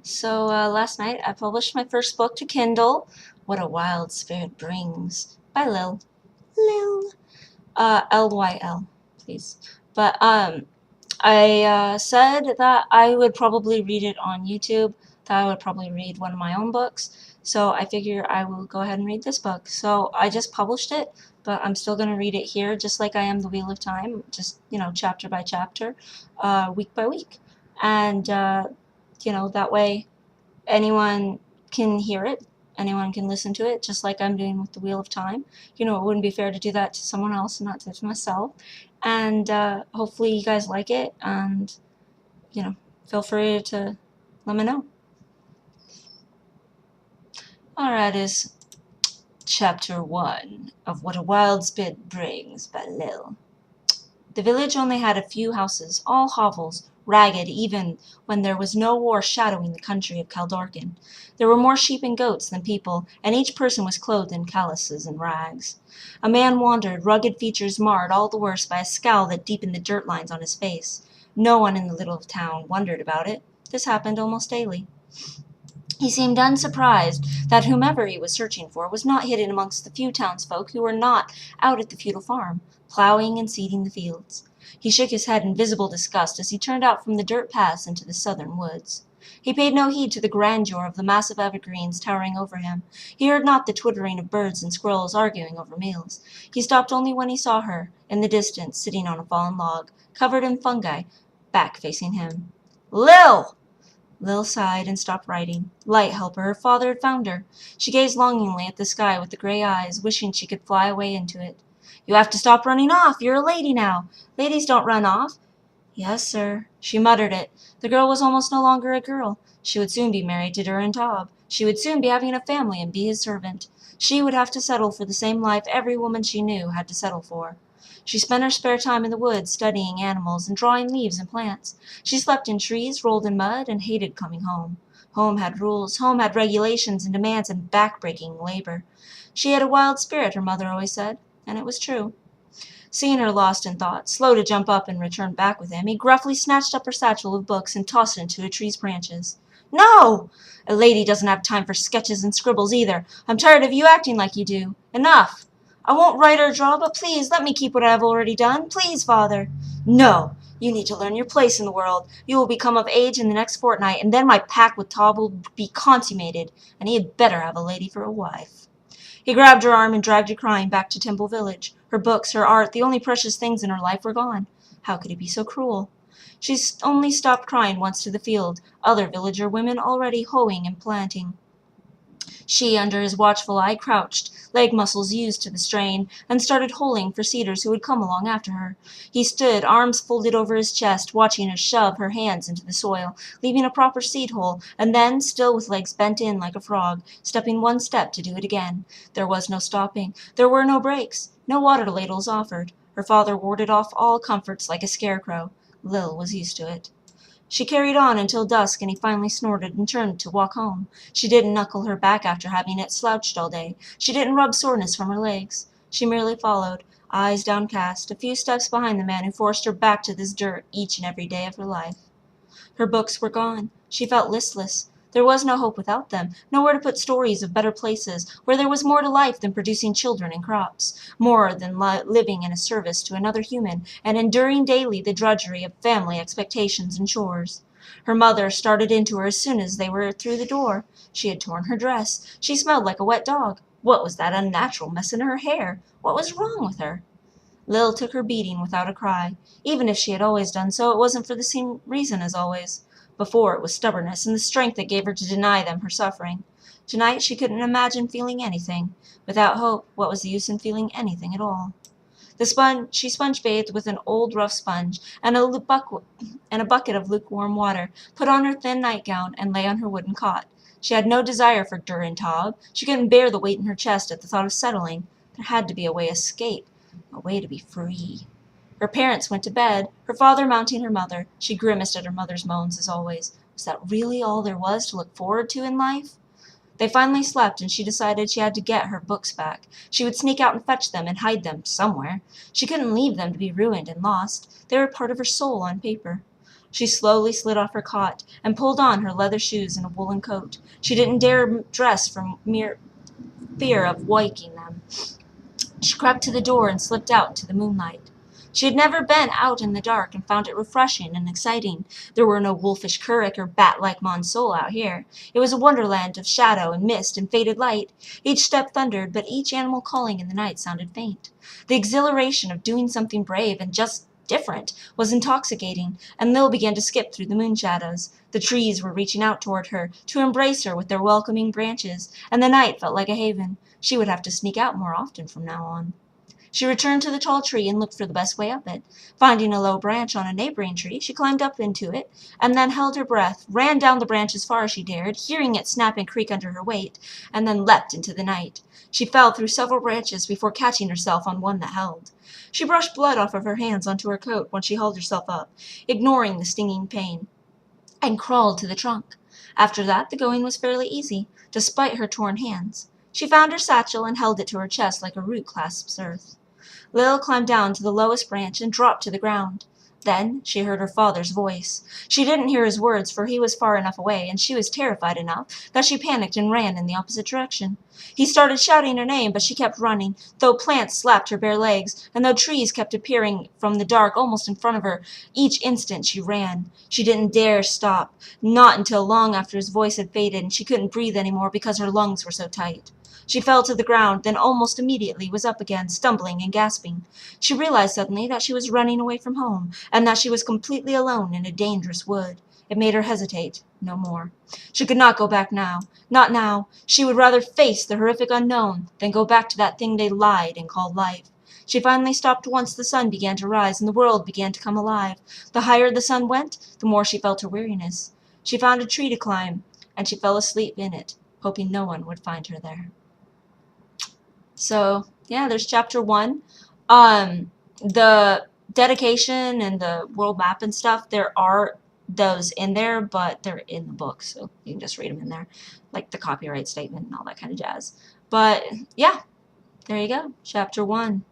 So last night I published my first book to Kindle, What a Wild Spirit Brings, by Lil. Lil. Lyl, please. But I said that I would probably read it on YouTube, that I would probably read one of my own books. So I figure I will go ahead and read this book. So I just published it, but I'm still going to read it here, just like I am The Wheel of Time, just, chapter by chapter, week by week. And, that way anyone can hear it, anyone can listen to it, just like I'm doing with the Wheel of Time. It wouldn't be fair to do that to someone else and not to myself. And hopefully you guys like it, and you know, feel free to let me know. Alright, is chapter 1 of What a Wild Spirit Brings by Lil. The village only had a few houses, all hovels, ragged even when there was no war shadowing the country of Caldorcan. There were more sheep and goats than people, and each person was clothed in calices and rags. A man wandered, rugged features marred all the worse by a scowl that deepened the dirt lines on his face. No one in the little town wondered about it. This happened almost daily. He seemed unsurprised that whomever he was searching for was not hidden amongst the few townsfolk who were not out at the feudal farm, ploughing and seeding the fields. He shook his head in visible disgust as he turned out from the dirt paths into the southern woods. He paid no heed to the grandeur of the massive evergreens towering over him. He heard not the twittering of birds and squirrels arguing over meals. He stopped only when he saw her, in the distance, sitting on a fallen log, covered in fungi, back facing him. "Lil!" Lil sighed and stopped writing. Light helper, her father had found her. She gazed longingly at the sky with the gray eyes, wishing she could fly away into it. "You have to stop running off. You're a lady now. Ladies don't run off." "Yes, sir." She muttered it. The girl was almost no longer a girl. She would soon be married to Durantab. She would soon be having a family and be his servant. She would have to settle for the same life every woman she knew had to settle for. She spent her spare time in the woods studying animals and drawing leaves and plants. She slept in trees, rolled in mud, and hated coming home. Home had rules, home had regulations and demands and back-breaking labor. She had a wild spirit, her mother always said, and it was true. Seeing her lost in thought, slow to jump up and return back with him, he gruffly snatched up her satchel of books and tossed it into a tree's branches. "No! A lady doesn't have time for sketches and scribbles either. I'm tired of you acting like you do. Enough! I won't write or draw, but please let me keep what I have already done. Please, father." "No! You need to learn your place in the world. You will become of age in the next fortnight, and then my pact with Tob will be consummated, and he had better have a lady for a wife." He grabbed her arm and dragged her crying back to Temple Village. Her books, her art, the only precious things in her life were gone. How could he be so cruel? She only stopped crying once to the field, other villager women already hoeing and planting. She, under his watchful eye, crouched, leg muscles used to the strain, and started holing for seeders who would come along after her. He stood, arms folded over his chest, watching her shove her hands into the soil, leaving a proper seed hole, and then, still with legs bent in like a frog, stepping one step to do it again. There was no stopping. There were no breaks. No water ladles offered. Her father warded off all comforts like a scarecrow. Lil was used to it. She carried on until dusk, and he finally snorted and turned to walk home. She didn't knuckle her back after having it slouched all day. She didn't rub soreness from her legs. She merely followed, eyes downcast, a few steps behind the man who forced her back to this dirt each and every day of her life. Her books were gone. She felt listless. There was no hope without them, nowhere to put stories of better places, where there was more to life than producing children and crops, more than living in a service to another human, and enduring daily the drudgery of family expectations and chores. Her mother started into her as soon as they were through the door. She had torn her dress. She smelled like a wet dog. What was that unnatural mess in her hair? What was wrong with her? Lil took her beating without a cry. Even if she had always done so, it wasn't for the same reason as always. Before, it was stubbornness and the strength that gave her to deny them her suffering. Tonight she couldn't imagine feeling anything. Without hope, what was the use in feeling anything at all? She sponge bathed with an old rough sponge and a bucket of lukewarm water, put on her thin nightgown, and lay on her wooden cot. She had no desire for Dur and Tob. She couldn't bear the weight in her chest at the thought of settling. There had to be a way to escape, a way to be free. Her parents went to bed, her father mounting her mother. She grimaced at her mother's moans, as always. Was that really all there was to look forward to in life? They finally slept, and she decided she had to get her books back. She would sneak out and fetch them and hide them somewhere. She couldn't leave them to be ruined and lost. They were part of her soul on paper. She slowly slid off her cot and pulled on her leather shoes and a woolen coat. She didn't dare dress for mere fear of waking them. She crept to the door and slipped out into the moonlight. She had never been out in the dark and found it refreshing and exciting. There were no wolfish currick or bat-like monsole out here. It was a wonderland of shadow and mist and faded light. Each step thundered, but each animal calling in the night sounded faint. The exhilaration of doing something brave and just different was intoxicating, and Lil began to skip through the moon shadows. The trees were reaching out toward her, to embrace her with their welcoming branches, and the night felt like a haven. She would have to sneak out more often from now on. She returned to the tall tree and looked for the best way up it. Finding a low branch on a neighboring tree, she climbed up into it, and then held her breath, ran down the branch as far as she dared, hearing it snap and creak under her weight, and then leapt into the night. She fell through several branches before catching herself on one that held. She brushed blood off of her hands onto her coat when she held herself up, ignoring the stinging pain, and crawled to the trunk. After that, the going was fairly easy, despite her torn hands. She found her satchel and held it to her chest like a root clasps earth. Lil climbed down to the lowest branch and dropped to the ground. Then she heard her father's voice. She didn't hear his words, for he was far enough away, and she was terrified enough that she panicked and ran in the opposite direction. He started shouting her name, but she kept running, though plants slapped her bare legs, and though trees kept appearing from the dark almost in front of her. Each instant she ran. She didn't dare stop, not until long after his voice had faded and she couldn't breathe anymore because her lungs were so tight. She fell to the ground, then almost immediately was up again, stumbling and gasping. She realized suddenly that she was running away from home, and that she was completely alone in a dangerous wood. It made her hesitate no more. She could not go back now. Not now. She would rather face the horrific unknown than go back to that thing they lied and called life. She finally stopped once the sun began to rise and the world began to come alive. The higher the sun went, the more she felt her weariness. She found a tree to climb, and she fell asleep in it, hoping no one would find her there. So, yeah, there's chapter 1. The dedication and the world map and stuff, there are those in there, but they're in the book, so you can just read them in there, like the copyright statement and all that kind of jazz. But, yeah, there you go, chapter 1.